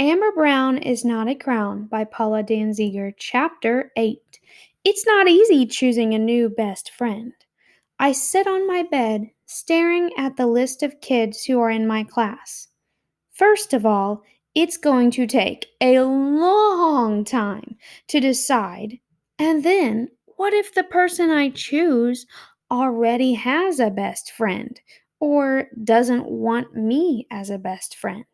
Amber Brown is Not a Crown by Paula Danziger, Chapter 8. It's not easy choosing a new best friend. I sit on my bed, staring at the list of kids who are in my class. First of all, it's going to take a long time to decide. And then, what if the person I choose already has a best friend or doesn't want me as a best friend?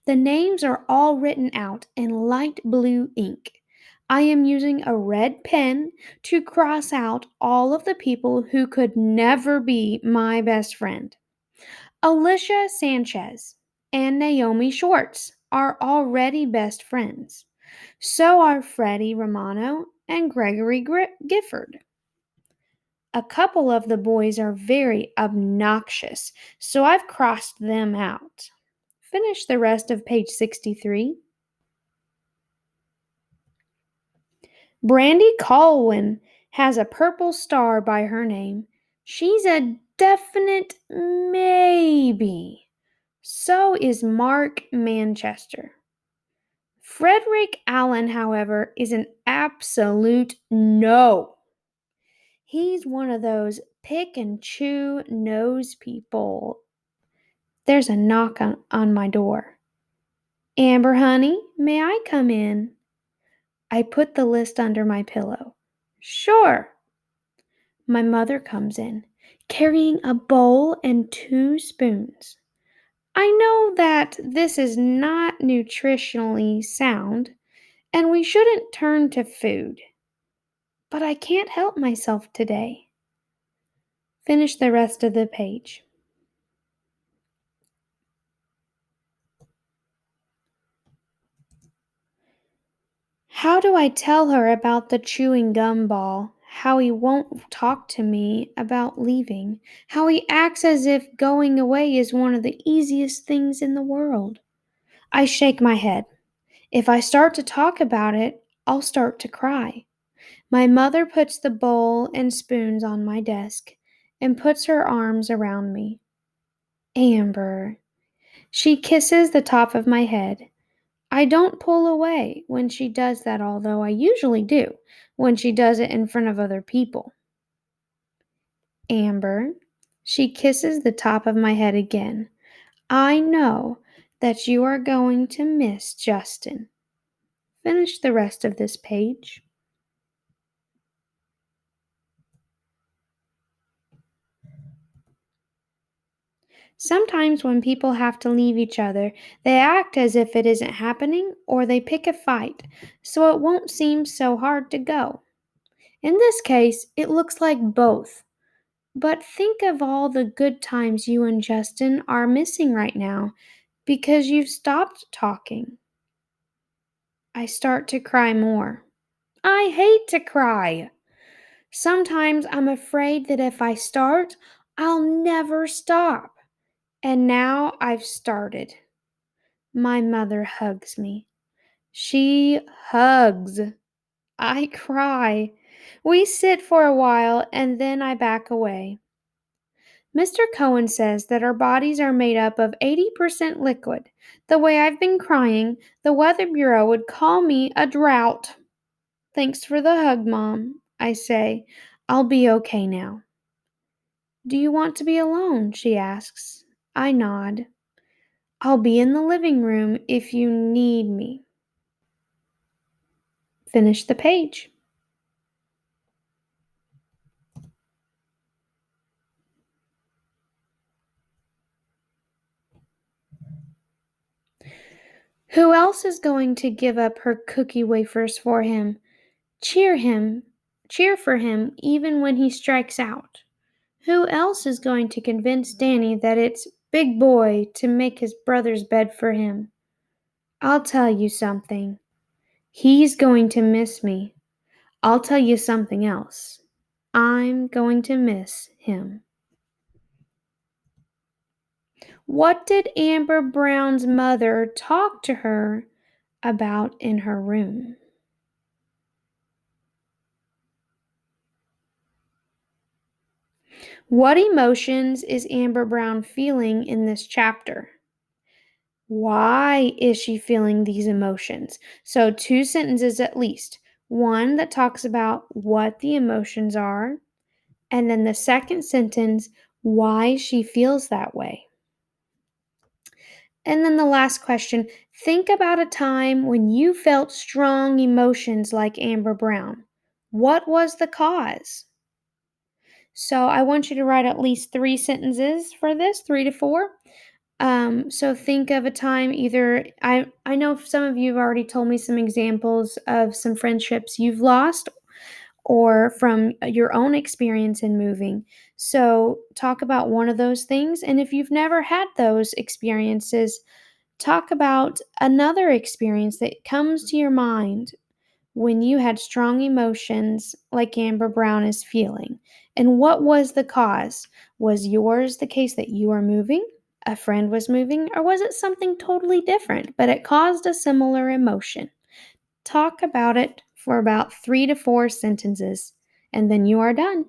The names are all written out in light blue ink. I am using a red pen to cross out all of the people who could never be my best friend. Alicia Sanchez and Naomi Schwartz are already best friends. So are Freddie Romano and Gregory Gifford. A couple of the boys are very obnoxious, so I've crossed them out. Finish the rest of page 63. Brandy Colwyn has a purple star by her name. She's a definite maybe. So is Mark Manchester. Frederick Allen, however, is an absolute no. He's one of those pick and chew nose people. There's a knock on my door. Amber, honey, may I come in? I put the list under my pillow. Sure. My mother comes in, carrying a bowl and 2 spoons. I know that this is not nutritionally sound, and we shouldn't turn to food, but I can't help myself today. Finish the rest of the page. How do I tell her about the chewing gum ball? How he won't talk to me about leaving? How he acts as if going away is one of the easiest things in the world? I shake my head. If I start to talk about it, I'll start to cry. My mother puts the bowl and spoons on my desk and puts her arms around me. Amber. She kisses the top of my head. I don't pull away when she does that, although I usually do when she does it in front of other people. Amber. She kisses the top of my head again. I know that you are going to miss Justin. Finish the rest of this page. Sometimes when people have to leave each other, they act as if it isn't happening or they pick a fight, so it won't seem so hard to go. In this case, it looks like both. But think of all the good times you and Justin are missing right now because you've stopped talking. I start to cry more. I hate to cry. Sometimes I'm afraid that if I start, I'll never stop. And now I've started. My mother hugs me. She hugs. I cry. We sit for a while and then I back away. Mr. Cohen says that our bodies are made up of 80% liquid. The way I've been crying, the Weather Bureau would call me a drought. Thanks for the hug, Mom, I say. I'll be okay now. Do you want to be alone? She asks. I nod. I'll be in the living room if you need me. Finish the page. Who else is going to give up her cookie wafers for him? Cheer for him even when he strikes out. Who else is going to convince Danny that it's big boy to make his brother's bed for him? I'll tell you something. He's going to miss me. I'll tell you something else. I'm going to miss him. What did Amber Brown's mother talk to her about in her room? What emotions is Amber Brown feeling in this chapter? Why is she feeling these emotions? So, two sentences at least. One that talks about what the emotions are, and then the second sentence, why she feels that way. And then the last question, think about a time when you felt strong emotions like Amber Brown. What was the cause? So I want you to write at least three sentences for this, three to four. So think of a time either I know some of you have already told me some examples of some friendships you've lost or from your own experience in moving. So talk about one of those things. And if you've never had those experiences, talk about another experience that comes to your mind when you had strong emotions like Amber Brown is feeling. And what was the cause? Was yours the case that you were moving, a friend was moving, or was it something totally different, but it caused a similar emotion? Talk about it for about 3 to 4 sentences, and then you are done.